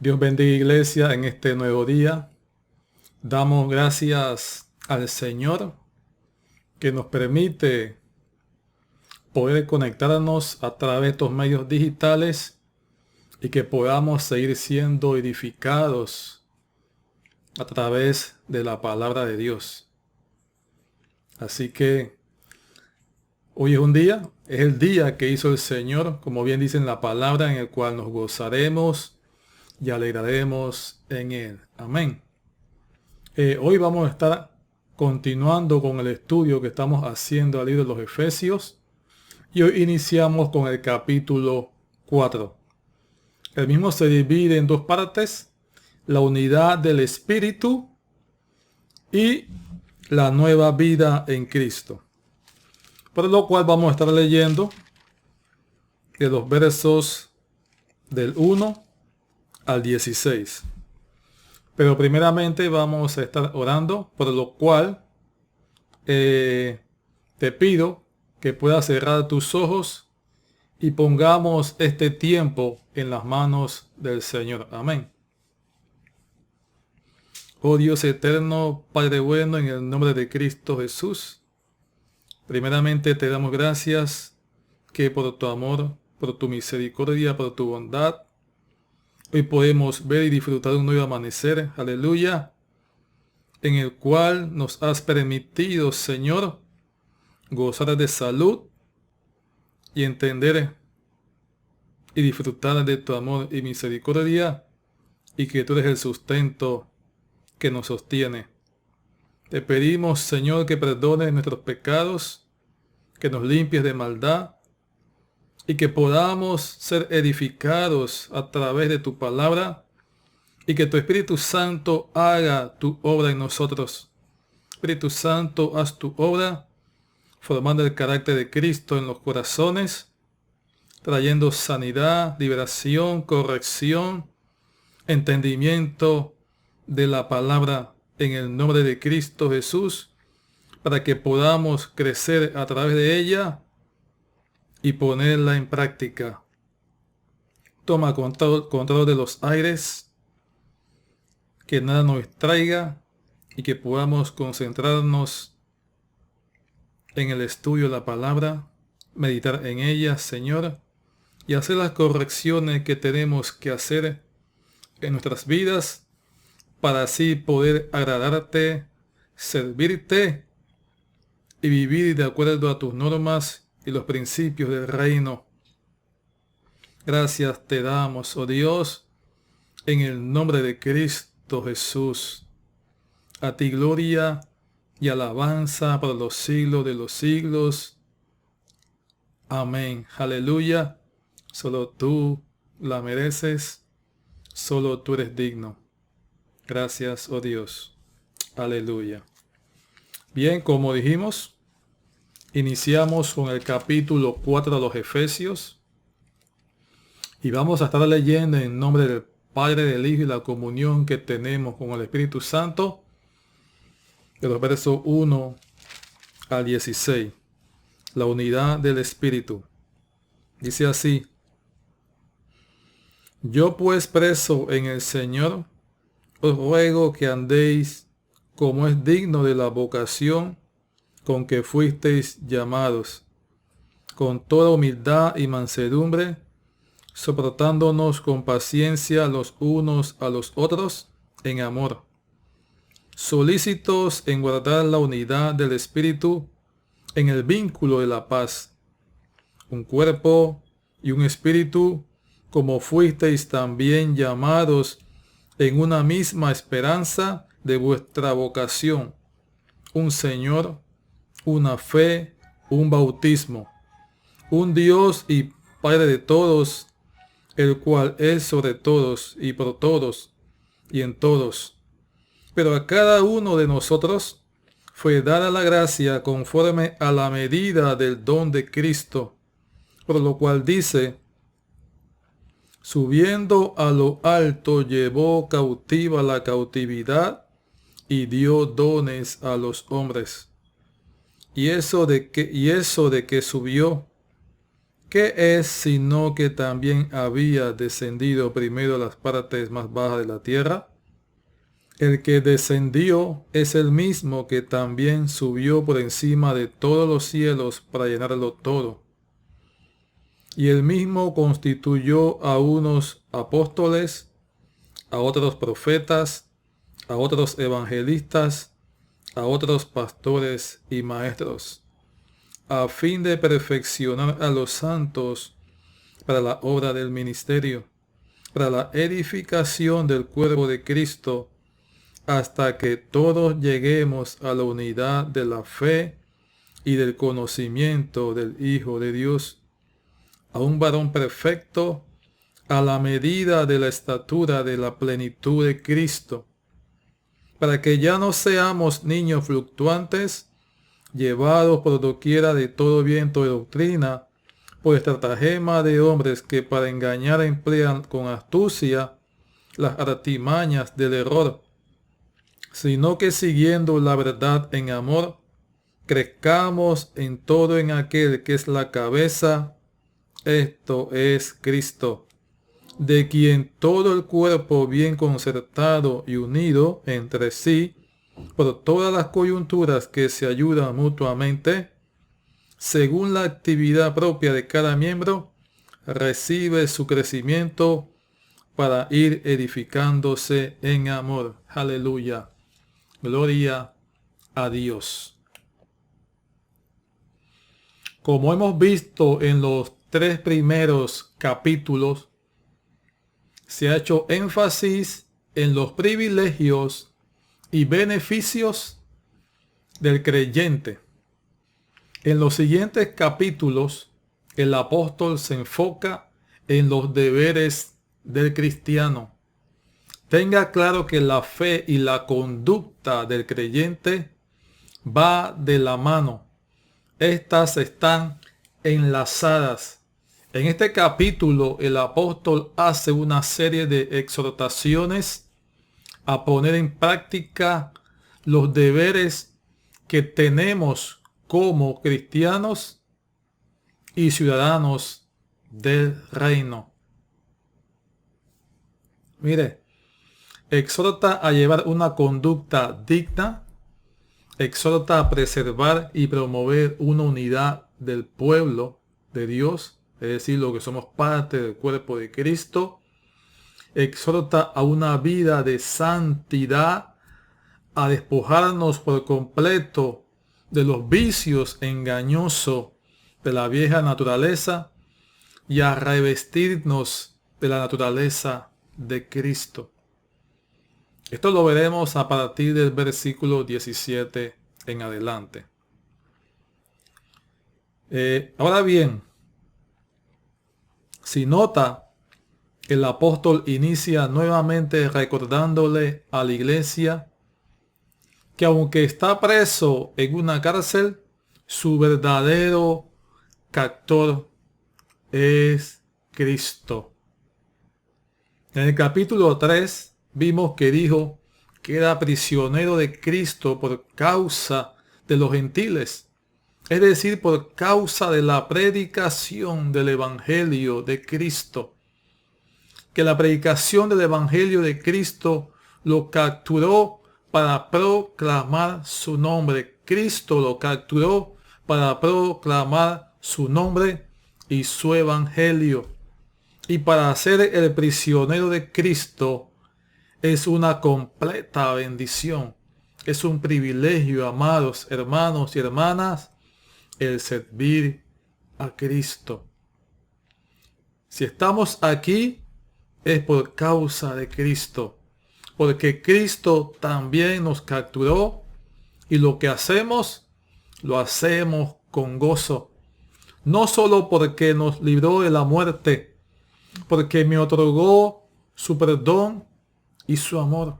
Dios bendiga iglesia en este nuevo día. Damos gracias al Señor que nos permite poder conectarnos a través de estos medios digitales y que podamos seguir siendo edificados a través de la palabra de Dios. Así que hoy es el día que hizo el Señor, como bien dice en la palabra, en el cual nos gozaremos y alegraremos en él. Amén. Hoy vamos a estar continuando con el estudio que estamos haciendo al libro de los Efesios y hoy iniciamos con el capítulo 4. El mismo se divide en dos partes: la unidad del Espíritu y la nueva vida en Cristo. Por lo cual vamos a estar leyendo de los versos del 1 al 16. Pero primeramente vamos a estar orando, por lo cual te pido que puedas cerrar tus ojos y pongamos este tiempo en las manos del Señor. Amén. Oh Dios eterno, Padre bueno, en el nombre de Cristo Jesús, primeramente te damos gracias que por tu amor, por tu misericordia, por tu bondad, hoy podemos ver y disfrutar de un nuevo amanecer, aleluya, en el cual nos has permitido, Señor, gozar de salud y entender y disfrutar de tu amor y misericordia, y que tú eres el sustento que nos sostiene. Te pedimos, Señor, que perdones nuestros pecados, que nos limpies de maldad, y que podamos ser edificados a través de tu palabra, y que tu Espíritu Santo haga tu obra en nosotros. Espíritu Santo, haz tu obra, formando el carácter de Cristo en los corazones, trayendo sanidad, liberación, corrección, entendimiento de la palabra en el nombre de Cristo Jesús, para que podamos crecer a través de ella y ponerla en práctica. Toma control de los aires, que nada nos distraiga y que podamos concentrarnos en el estudio de la palabra, meditar en ella, Señor, y hacer las correcciones que tenemos que hacer en nuestras vidas para así poder agradarte, servirte y vivir de acuerdo a tus normas y los principios del reino. Gracias te damos, oh Dios, en el nombre de Cristo Jesús. A ti gloria y alabanza por los siglos de los siglos. Amén. Aleluya. Solo tú la mereces. Solo tú eres digno. Gracias, oh Dios. Aleluya. Bien, como dijimos, iniciamos con el capítulo 4 de los Efesios. Y vamos a estar leyendo en nombre del Padre, del Hijo y la comunión que tenemos con el Espíritu Santo, de los versos 1 al 16. La unidad del Espíritu. Dice así: Yo pues, preso en el Señor, os ruego que andéis como es digno de la vocación con que fuisteis llamados, con toda humildad y mansedumbre, soportándonos con paciencia los unos a los otros en amor, solícitos en guardar la unidad del Espíritu en el vínculo de la paz, un cuerpo y un espíritu, como fuisteis también llamados en una misma esperanza de vuestra vocación, un Señor, una fe, un bautismo, un Dios y Padre de todos, el cual es sobre todos y por todos y en todos. Pero a cada uno de nosotros fue dada la gracia conforme a la medida del don de Cristo, por lo cual dice: subiendo a lo alto llevó cautiva la cautividad y dio dones a los hombres. Y eso de que subió, ¿Qué es sino que también había descendido primero a las partes más bajas de la tierra? El que descendió es el mismo que también subió por encima de todos los cielos para llenarlo todo. Y el mismo constituyó a unos apóstoles, a otros profetas, a otros evangelistas, a otros pastores y maestros, a fin de perfeccionar a los santos para la obra del ministerio, para la edificación del cuerpo de Cristo, hasta que todos lleguemos a la unidad de la fe y del conocimiento del Hijo de Dios, a un varón perfecto, a la medida de la estatura de la plenitud de Cristo, para que ya no seamos niños fluctuantes, llevados por doquiera de todo viento de doctrina, por estratagema de hombres que para engañar emplean con astucia las artimañas del error, sino que siguiendo la verdad en amor, crezcamos en todo en aquel que es la cabeza, esto es Cristo, de quien todo el cuerpo bien concertado y unido entre sí, por todas las coyunturas que se ayudan mutuamente, según la actividad propia de cada miembro, recibe su crecimiento para ir edificándose en amor. Aleluya. Gloria a Dios. Como hemos visto en los 3 primeros capítulos, se ha hecho énfasis en los privilegios y beneficios del creyente. En los siguientes capítulos, el apóstol se enfoca en los deberes del cristiano. Tenga claro que la fe y la conducta del creyente va de la mano. Estas están enlazadas. En este capítulo, el apóstol hace una serie de exhortaciones a poner en práctica los deberes que tenemos como cristianos y ciudadanos del reino. Mire, exhorta a llevar una conducta digna, exhorta a preservar y promover una unidad del pueblo de Dios, es decir, lo que somos parte del cuerpo de Cristo, exhorta a una vida de santidad, a despojarnos por completo de los vicios engañosos de la vieja naturaleza y a revestirnos de la naturaleza de Cristo. Esto lo veremos a partir del versículo 17 en adelante. Ahora bien, si nota, el apóstol inicia nuevamente recordándole a la iglesia que aunque está preso en una cárcel, su verdadero captor es Cristo. En el capítulo 3 vimos que dijo que era prisionero de Cristo por causa de los gentiles, es decir, por causa de la predicación del Evangelio de Cristo. Que la predicación del Evangelio de Cristo lo capturó para proclamar su nombre. Cristo lo capturó para proclamar su nombre y su Evangelio. Y para ser el prisionero de Cristo es una completa bendición. Es un privilegio, amados hermanos y hermanas, el servir a Cristo. Si estamos aquí es por causa de Cristo, porque Cristo también nos capturó y lo que hacemos, lo hacemos con gozo. No solo porque nos libró de la muerte, porque me otorgó su perdón y su amor,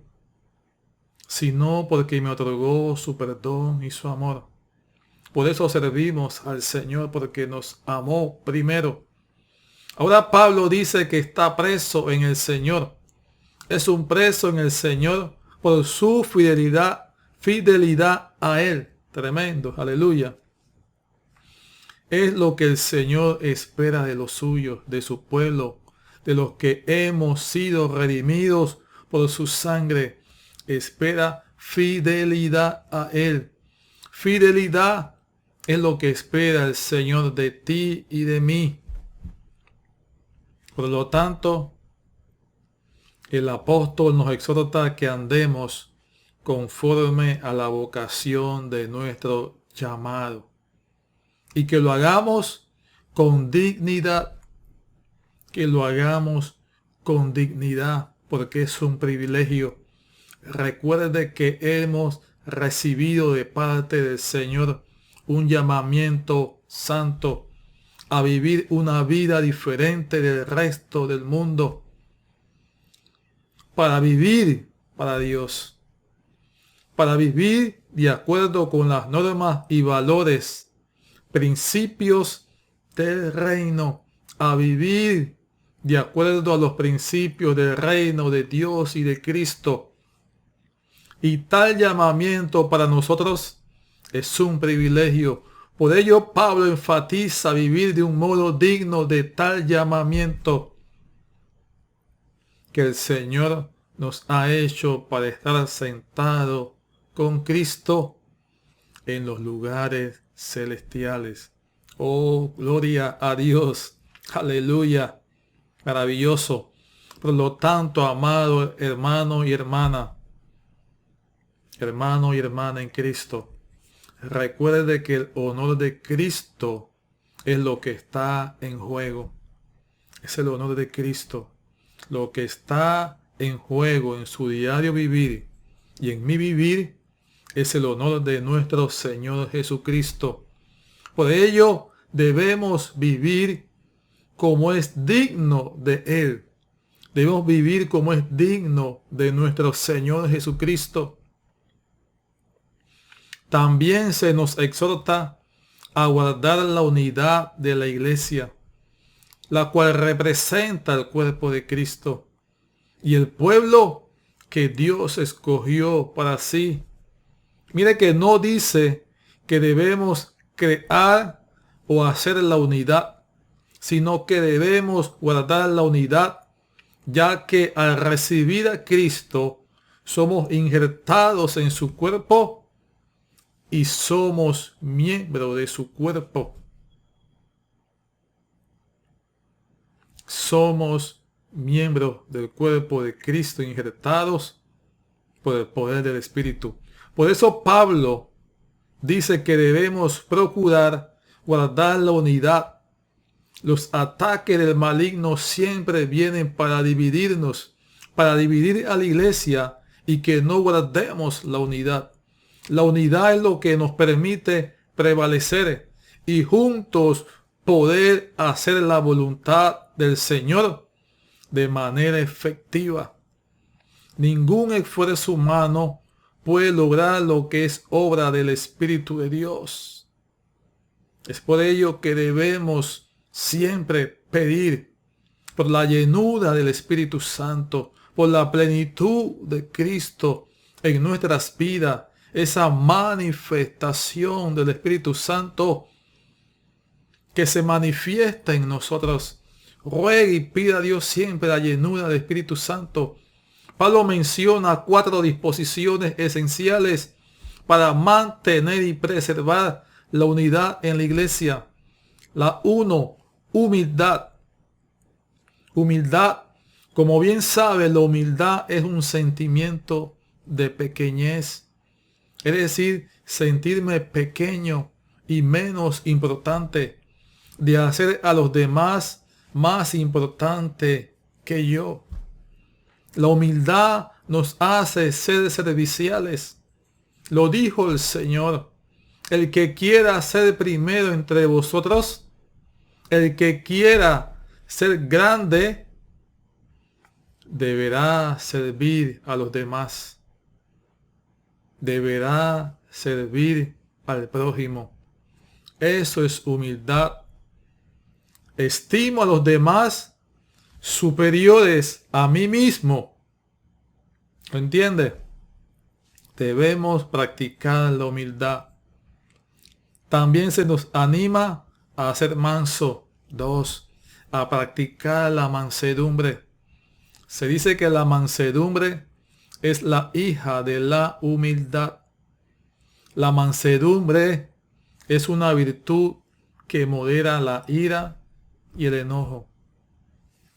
sino porque me otorgó su perdón y su amor. Por eso servimos al Señor, porque nos amó primero. Ahora Pablo dice que está preso en el Señor. Es un preso en el Señor por su fidelidad a Él. Tremendo, aleluya. Es lo que el Señor espera de los suyos, de su pueblo, de los que hemos sido redimidos por su sangre. Espera fidelidad a Él. Fidelidad es lo que espera el Señor de ti y de mí. Por lo tanto, el apóstol nos exhorta a que andemos conforme a la vocación de nuestro llamado y que lo hagamos con dignidad, que lo hagamos con dignidad, porque es un privilegio. Recuerde que hemos recibido de parte del Señor un llamamiento santo a vivir una vida diferente del resto del mundo, para vivir para Dios, para vivir de acuerdo con las normas y valores, principios del reino, a vivir de acuerdo a los principios del reino de Dios y de Cristo. Y tal llamamiento para nosotros es un privilegio. Por ello Pablo enfatiza vivir de un modo digno de tal llamamiento que el Señor nos ha hecho para estar sentado con Cristo en los lugares celestiales. Oh, gloria a Dios. Aleluya. Maravilloso. Por lo tanto, amado hermano y hermana en Cristo, recuerde que el honor de Cristo es lo que está en juego. Es el honor de Cristo. Lo que está en juego en su diario vivir y en mi vivir es el honor de nuestro Señor Jesucristo. Por ello debemos vivir como es digno de Él. Debemos vivir como es digno de nuestro Señor Jesucristo. También se nos exhorta a guardar la unidad de la iglesia, la cual representa el cuerpo de Cristo y el pueblo que Dios escogió para sí. Mire que no dice que debemos crear o hacer la unidad, sino que debemos guardar la unidad, ya que al recibir a Cristo somos injertados en su cuerpo y somos miembros de su cuerpo. Somos miembros del cuerpo de Cristo, injertados por el poder del Espíritu. Por eso Pablo dice que debemos procurar guardar la unidad. Los ataques del maligno siempre vienen para dividirnos, para dividir a la iglesia y que no guardemos la unidad. La unidad es lo que nos permite prevalecer y juntos poder hacer la voluntad del Señor de manera efectiva. Ningún esfuerzo humano puede lograr lo que es obra del Espíritu de Dios. Es por ello que debemos siempre pedir por la llenura del Espíritu Santo, por la plenitud de Cristo en nuestras vidas, esa manifestación del Espíritu Santo que se manifiesta en nosotros. Ruegue y pida a Dios siempre la llenura del Espíritu Santo. Pablo menciona 4 disposiciones esenciales para mantener y preservar la unidad en la iglesia. La 1, humildad. Humildad. Como bien sabe, la humildad es un sentimiento de pequeñez. Es decir, sentirme pequeño y menos importante, de hacer a los demás más importante que yo. La humildad nos hace ser serviciales. Lo dijo el Señor. El que quiera ser primero entre vosotros, el que quiera ser grande, deberá servir a los demás. Deberá servir al prójimo. Eso es humildad. Estimo a los demás superiores a mí mismo. ¿Lo entiende? Debemos practicar la humildad. También se nos anima a ser manso. 2, a practicar la mansedumbre. Se dice que la mansedumbre es la hija de la humildad. La mansedumbre es una virtud que modera la ira y el enojo.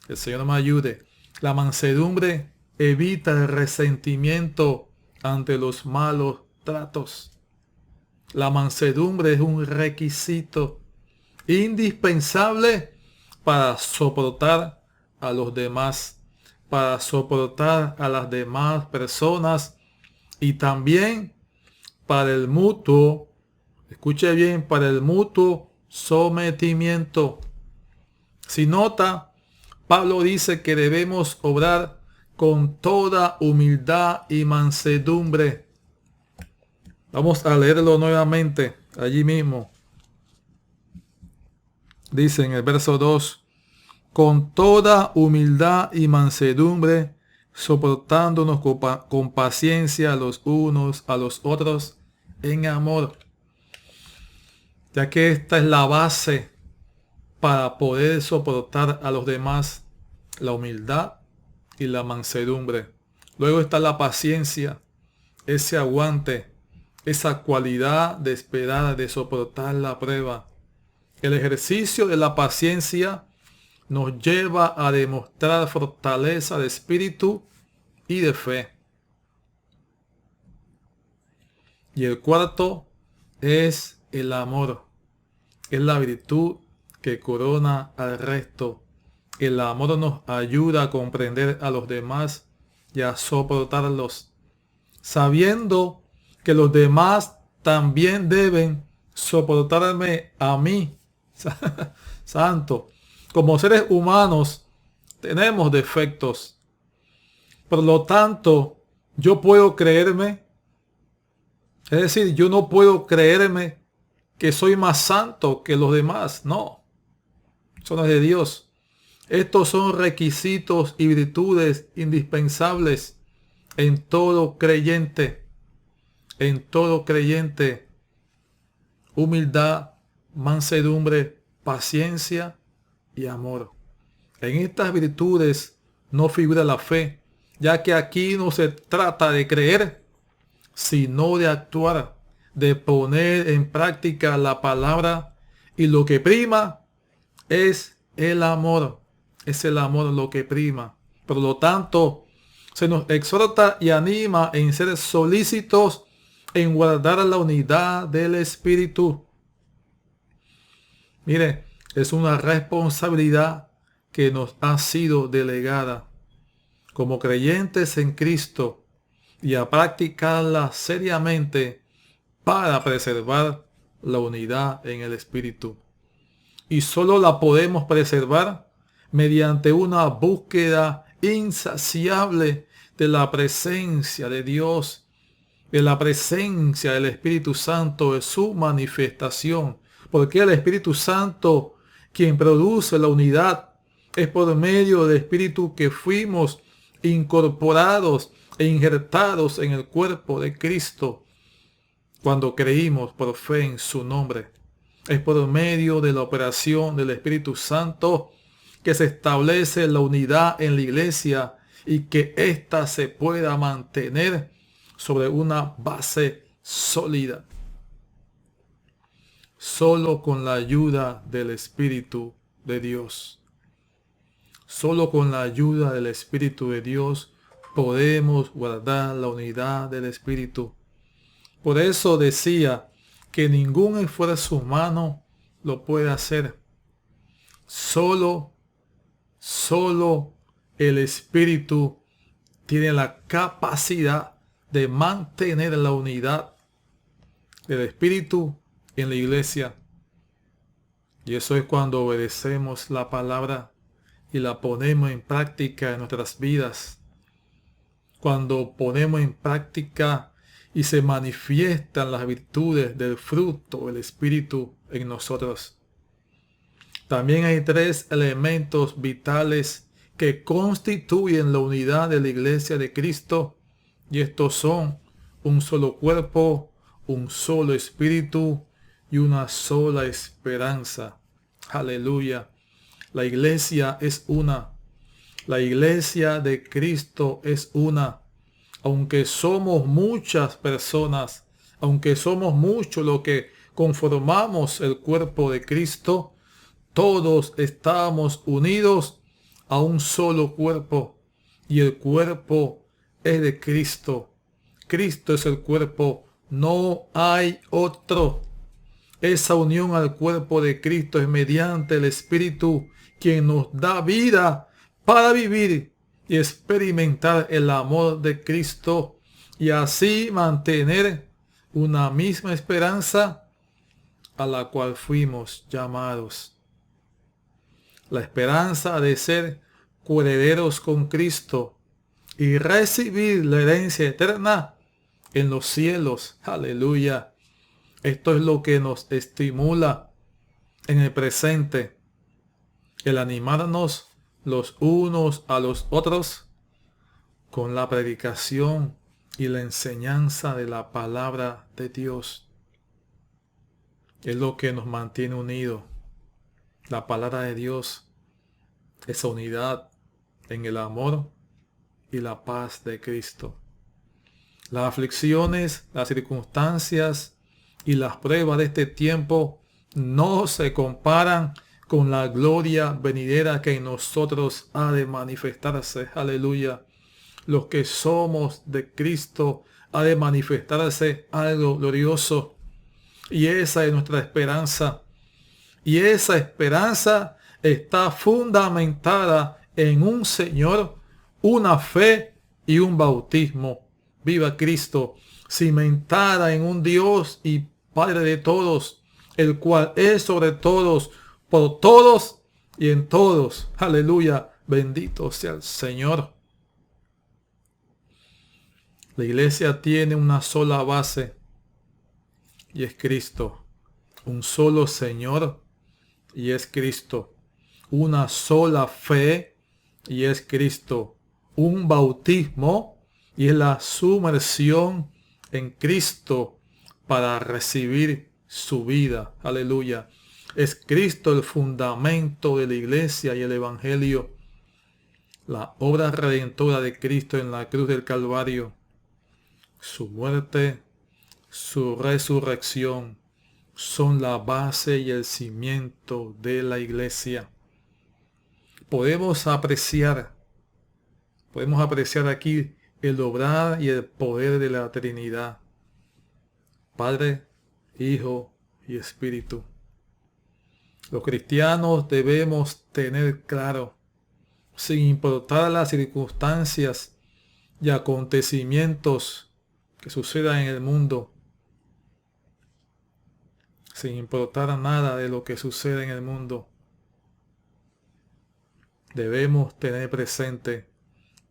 El Señor me ayude. La mansedumbre evita el resentimiento ante los malos tratos. La mansedumbre es un requisito indispensable para soportar a los demás, para soportar a las demás personas y también para el mutuo, escuche bien, para el mutuo sometimiento. Si nota, Pablo dice que debemos obrar con toda humildad y mansedumbre. Vamos a leerlo nuevamente allí mismo. Dice en el verso 2, con toda humildad y mansedumbre, soportándonos con paciencia los unos a los otros en amor. Ya que esta es la base para poder soportar a los demás, la humildad y la mansedumbre. Luego está la paciencia, ese aguante, esa cualidad de esperar, de soportar la prueba. El ejercicio de la paciencia nos lleva a demostrar fortaleza de espíritu y de fe. Y el cuarto es el amor. Es la virtud que corona al resto. El amor nos ayuda a comprender a los demás y a soportarlos, sabiendo que los demás también deben soportarme a mí. Santo. Como seres humanos tenemos defectos. Por lo tanto, yo puedo creerme, es decir, yo no puedo creerme que soy más santo que los demás. No, eso no es de Dios. Estos son requisitos y virtudes indispensables en todo creyente. En todo creyente. Humildad, mansedumbre, paciencia y amor. En estas virtudes no figura la fe, ya que aquí no se trata de creer, sino de actuar, de poner en práctica la palabra, y lo que prima es el amor. Es el amor lo que prima. Por lo tanto, se nos exhorta y anima en ser solícitos en guardar la unidad del Espíritu. Mire, es una responsabilidad que nos ha sido delegada como creyentes en Cristo y a practicarla seriamente para preservar la unidad en el Espíritu. Y solo la podemos preservar mediante una búsqueda insaciable de la presencia de Dios, de la presencia del Espíritu Santo, de su manifestación. Porque el Espíritu Santo, quien produce la unidad, es por medio del Espíritu que fuimos incorporados e injertados en el cuerpo de Cristo cuando creímos por fe en su nombre. Es por medio de la operación del Espíritu Santo que se establece la unidad en la iglesia y que ésta se pueda mantener sobre una base sólida. Solo con la ayuda del Espíritu de Dios. Solo con la ayuda del Espíritu de Dios podemos guardar la unidad del Espíritu. Por eso decía que ningún esfuerzo humano lo puede hacer. Solo el Espíritu tiene la capacidad de mantener la unidad del Espíritu en la iglesia. Y eso es cuando obedecemos la palabra y la ponemos en práctica en nuestras vidas. Cuando ponemos en práctica y se manifiestan las virtudes del fruto del Espíritu en nosotros. También hay 3 elementos vitales que constituyen la unidad de la iglesia de Cristo, y estos son un solo cuerpo, un solo espíritu y una sola esperanza. Aleluya. La iglesia es una. La iglesia de Cristo es una. Aunque somos muchas personas, aunque somos muchos los que conformamos el cuerpo de Cristo, todos estamos unidos a un solo cuerpo. Y el cuerpo es de Cristo. Cristo es el cuerpo. No hay otro. Esa unión al cuerpo de Cristo es mediante el Espíritu quien nos da vida para vivir y experimentar el amor de Cristo y así mantener una misma esperanza a la cual fuimos llamados. La esperanza de ser coherederos con Cristo y recibir la herencia eterna en los cielos. Aleluya. Esto es lo que nos estimula en el presente, el animarnos los unos a los otros con la predicación y la enseñanza de la palabra de Dios. Es lo que nos mantiene unidos. La palabra de Dios, esa unidad en el amor y la paz de Cristo. Las aflicciones, las circunstancias y las pruebas de este tiempo no se comparan con la gloria venidera que en nosotros ha de manifestarse. Aleluya. Los que somos de Cristo ha de manifestarse algo glorioso. Y esa es nuestra esperanza. Y esa esperanza está fundamentada en un Señor, una fe y un bautismo. Viva Cristo, cimentada en un Dios y Padre de todos, el cual es sobre todos, por todos y en todos. Aleluya, bendito sea el Señor. La iglesia tiene una sola base y es Cristo. Un solo Señor y es Cristo. Una sola fe y es Cristo. Un bautismo y es la sumersión en Cristo para recibir su vida. Aleluya. Es Cristo el fundamento de la iglesia y el evangelio. La obra redentora de Cristo en la cruz del Calvario. Su muerte, su resurrección son la base y el cimiento de la iglesia. Podemos apreciar aquí el obrar y el poder de la Trinidad, Padre, Hijo y Espíritu. Los cristianos debemos tener claro, sin importar las circunstancias y acontecimientos que sucedan en el mundo, sin importar nada de lo que sucede en el mundo, debemos tener presente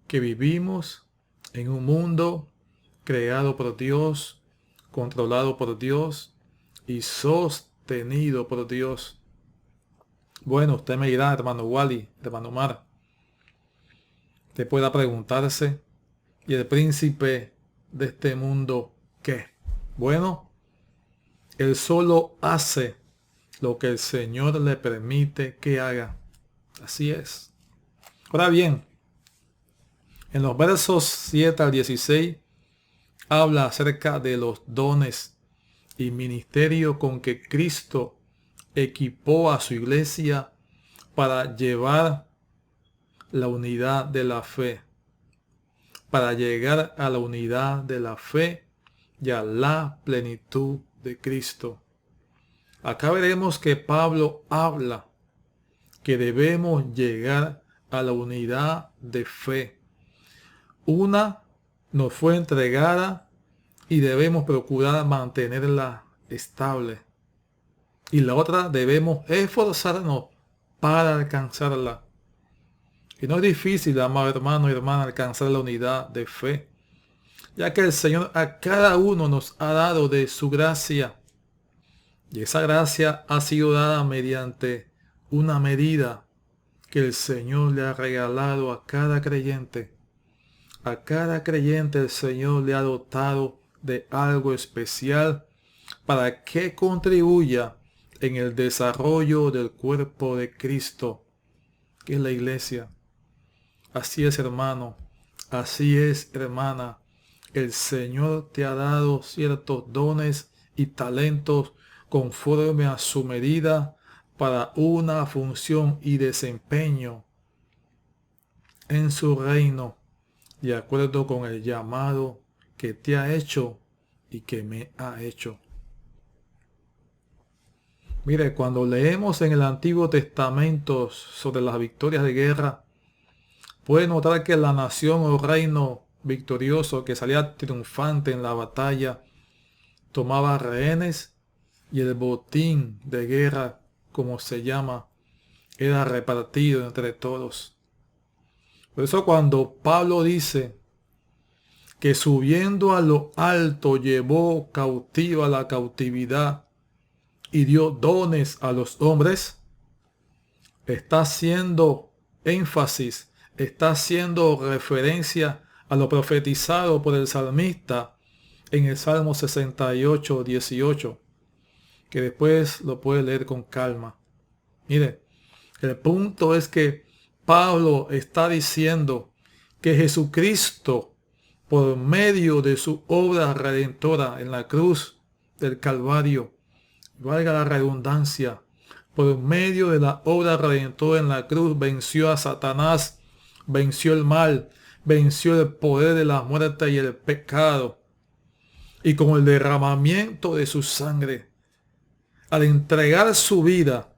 que vivimos en un mundo creado por Dios, controlado por Dios y sostenido por Dios. Bueno, usted me dirá, hermano Wally, hermano Mar, usted pueda preguntarse, ¿y el príncipe de este mundo qué? Bueno, él solo hace lo que el Señor le permite que haga. Así es. Ahora bien, en los versos 7 al 16 habla acerca de los dones y ministerio con que Cristo equipó a su iglesia para llevar la unidad de la fe, para llegar a la unidad de la fe y a la plenitud de Cristo. Acá veremos que Pablo habla que debemos llegar a la unidad de fe. Una nos fue entregada y debemos procurar mantenerla estable. Y la otra debemos esforzarnos para alcanzarla. Y no es difícil, amado hermano y hermana, alcanzar la unidad de fe, ya que el Señor a cada uno nos ha dado de su gracia. Y esa gracia ha sido dada mediante una medida que el Señor le ha regalado a cada creyente. A cada creyente el Señor le ha dotado de algo especial para que contribuya en el desarrollo del cuerpo de Cristo, que es la iglesia. Así es, hermano. Así es, hermana. El Señor te ha dado ciertos dones y talentos conforme a su medida para una función y desempeño en su reino, de acuerdo con el llamado que te ha hecho y que me ha hecho. Mire, cuando leemos en el Antiguo Testamento sobre las victorias de guerra, puede notar que la nación o reino victorioso que salía triunfante en la batalla tomaba rehenes y el botín de guerra, como se llama, era repartido entre todos. Por eso cuando Pablo dice que subiendo a lo alto llevó cautiva la cautividad y dio dones a los hombres, está haciendo énfasis, está haciendo referencia a lo profetizado por el salmista en el Salmo 68, 18, que después lo puede leer con calma. Mire, el punto es que Pablo está diciendo que Jesucristo, por medio de su obra redentora en la cruz del Calvario, valga la redundancia, por medio de la obra redentora en la cruz, venció a Satanás, venció el mal, venció el poder de la muerte y el pecado. Y con el derramamiento de su sangre, al entregar su vida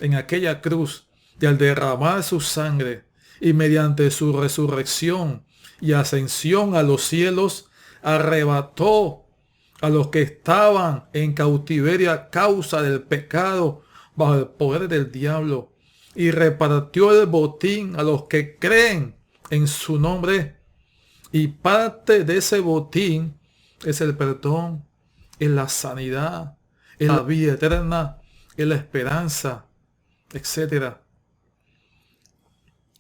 en aquella cruz y al derramar su sangre y mediante su resurrección y ascensión a los cielos, arrebató a los que estaban en cautiverio a causa del pecado bajo el poder del diablo y repartió el botín a los que creen en su nombre. Y parte de ese botín es el perdón, es la sanidad, es la vida eterna, es la esperanza, etc.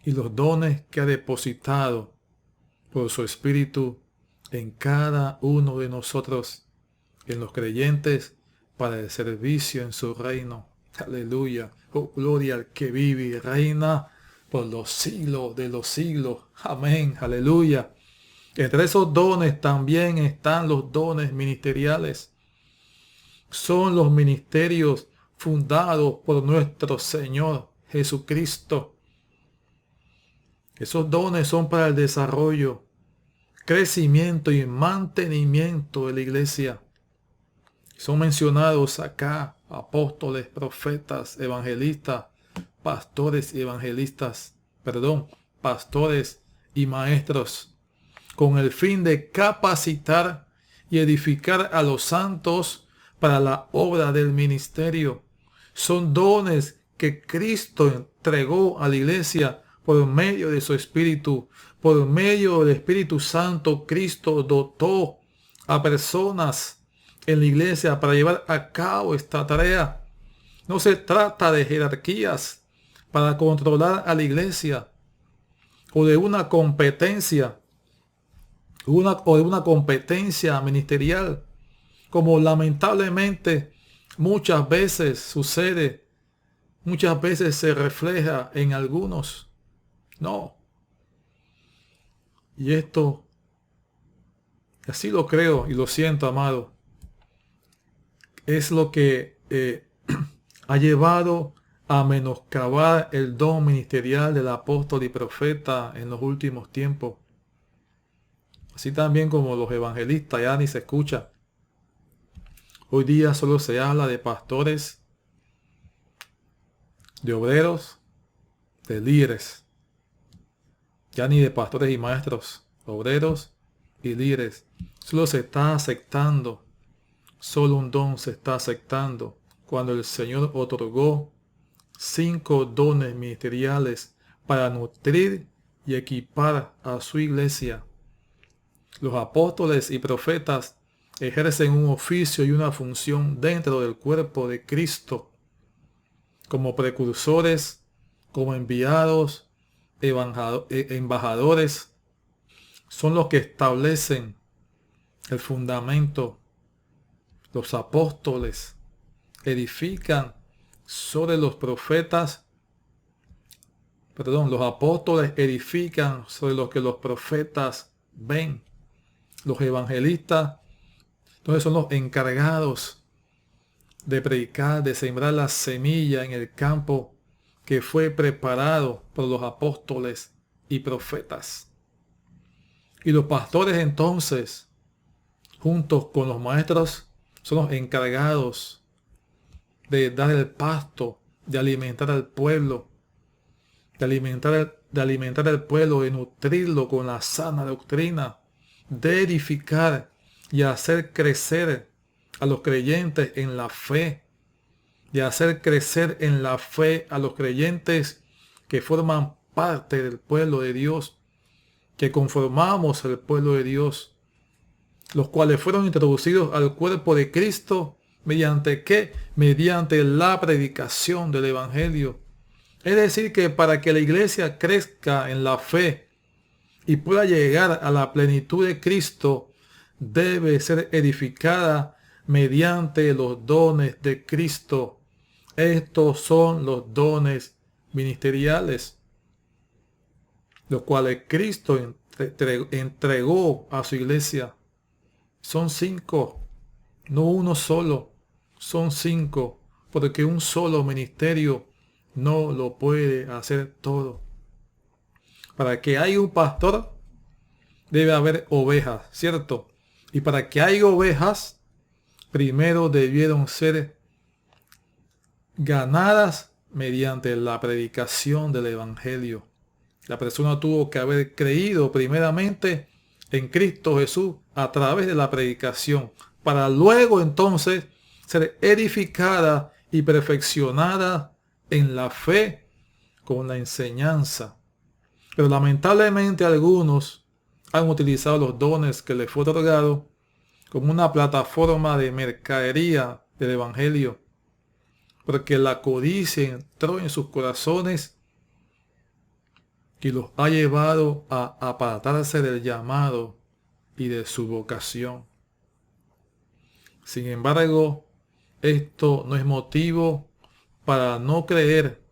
Y los dones que ha depositado por su Espíritu en cada uno de nosotros, en los creyentes, para el servicio en su reino. Aleluya. Oh, gloria al que vive y reina por los siglos de los siglos. Amén. Aleluya. Entre esos dones también están los dones ministeriales. Son los ministerios fundados por nuestro Señor Jesucristo. Esos dones son para el desarrollo, crecimiento y mantenimiento de la iglesia. Son mencionados acá apóstoles, profetas, evangelistas, pastores y maestros, con el fin de capacitar y edificar a los santos para la obra del ministerio. Son dones que Cristo entregó a la iglesia por medio de su Espíritu. Por medio del Espíritu Santo, Cristo dotó a personas en la iglesia para llevar a cabo esta tarea. No se trata de jerarquías para controlar a la iglesia o de una competencia ministerial, como lamentablemente muchas veces sucede, muchas veces se refleja en algunos. No. Y esto, así lo creo y lo siento, amado, es lo que ha llevado a menoscabar el don ministerial del apóstol y profeta en los últimos tiempos. Así también como los evangelistas, ya ni se escucha. Hoy día solo se habla de pastores, de obreros, de líderes. Ya ni de pastores y maestros, obreros y líderes. Solo se está aceptando, solo un don se está aceptando. Cuando el Señor otorgó 5 dones ministeriales para nutrir y equipar a su iglesia. Los apóstoles y profetas ejercen un oficio y una función dentro del cuerpo de Cristo, como precursores, como enviados, embajadores. Son los que establecen el fundamento. Los apóstoles edifican sobre los profetas, los apóstoles edifican sobre lo que los profetas ven. Los evangelistas, entonces, son los encargados de predicar, de sembrar la semilla en el campo que fue preparado por los apóstoles y profetas. Y los pastores entonces, juntos con los maestros, son los encargados de dar el pasto, de alimentar al pueblo, de alimentar al pueblo, de nutrirlo con la sana doctrina, de edificar y hacer crecer a los creyentes en la fe, de hacer crecer en la fe a los creyentes que forman parte del pueblo de Dios, que conformamos el pueblo de Dios, los cuales fueron introducidos al cuerpo de Cristo, ¿mediante qué? Mediante la predicación del Evangelio. Es decir, que para que la iglesia crezca en la fe y pueda llegar a la plenitud de Cristo, debe ser edificada mediante los dones de Cristo. Estos son los dones ministeriales, los cuales Cristo entregó a su iglesia. Son 5, no uno solo, son 5, porque un solo ministerio no lo puede hacer todo. Para que haya un pastor, debe haber ovejas, ¿cierto? Y para que haya ovejas, primero debieron ser ganadas mediante la predicación del Evangelio. La persona tuvo que haber creído primeramente en Cristo Jesús a través de la predicación, para luego entonces ser edificada y perfeccionada en la fe con la enseñanza. Pero lamentablemente algunos han utilizado los dones que les fue otorgado como una plataforma de mercadería del Evangelio, porque la codicia entró en sus corazones y los ha llevado a apartarse del llamado y de su vocación. Sin embargo, esto no es motivo para no creer,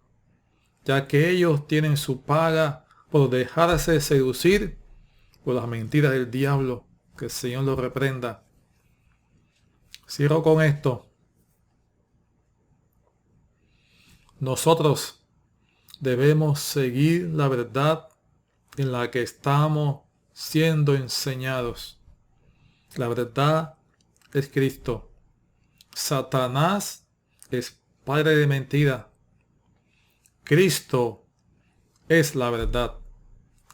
ya que ellos tienen su paga por dejarse seducir por las mentiras del diablo. Que el Señor los reprenda. Cierro con esto. Nosotros debemos seguir la verdad en la que estamos siendo enseñados. La verdad es Cristo. Satanás es padre de mentira. Cristo es la verdad.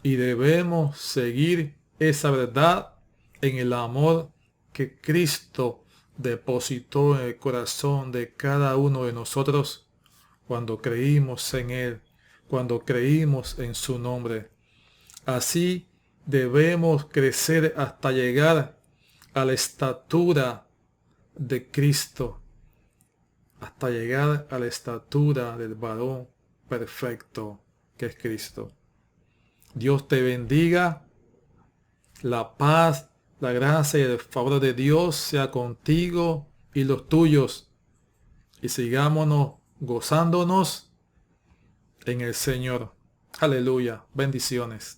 Y debemos seguir esa verdad en el amor que Cristo depositó en el corazón de cada uno de nosotros cuando creímos en Él, cuando creímos en su nombre. Así debemos crecer hasta llegar a la estatura de Cristo, hasta llegar a la estatura del varón perfecto que es Cristo. Dios te bendiga. La paz, la gracia y el favor de Dios sea contigo y los tuyos. Y sigámonos gozándonos en el Señor. Aleluya. Bendiciones.